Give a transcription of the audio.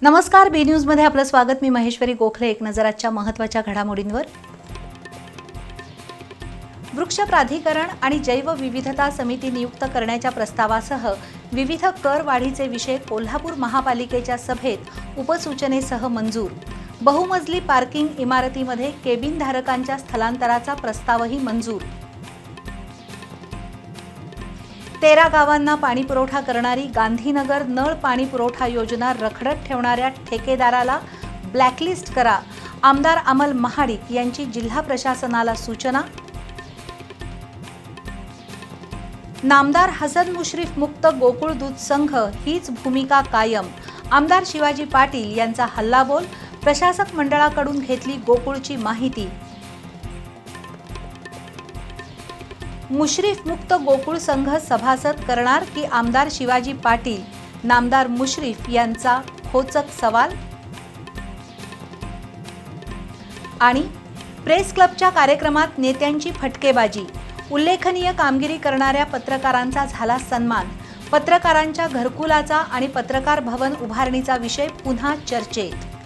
नमस्कार, बी न्यूज मध्ये आपलं स्वागत। मी महेश्वरी गोखले। एक नजर आजच्या महत्त्वाच्या घडामोडींवर। वृक्ष प्राधिकरण आणि जैव विविधता समिती नियुक्त करण्याच्या प्रस्तावासह विविध कर वाढीचे विषय कोल्हापूर महापालिकेच्या सभेत उपसूचनेसह मंजूर। बहुमजली पार्किंग इमारतीमध्ये केबिन धारकांच्या स्थलांतराचा प्रस्तावही मंजूर। 13 गावांना पाणी पुरवठा करणारी गांधीनगर नळ पाणी पुरवठा योजना रखडत ठेवणाऱ्या ठेकेदाराला ब्लॅकलिस्ट करा, आमदार अमल महाडिक यांची जिल्हा प्रशासनाला सूचना। नामदार हसन मुश्रीफ मुक्त गोकुळ दूध संघ हीच भूमिका कायम, आमदार शिवाजी पाटील यांचा हल्लाबोल। प्रशासक मंडळाकडून घेतली गोकुळची माहिती। मुश्रीफ मुक्त गोकुळ संघ सभासद करणार की आमदार शिवाजी पाटील, नामदार मुश्रीफ यांचा खोचक सवाल। आणि प्रेस क्लबच्या कार्यक्रमात नेत्यांची फटकेबाजी, उल्लेखनीय कामगिरी करणाऱ्या पत्रकारांचा झाला सन्मान। पत्रकारांच्या घरकुलाचा आणि पत्रकार भवन उभारणीचा विषय पुन्हा चर्चेत।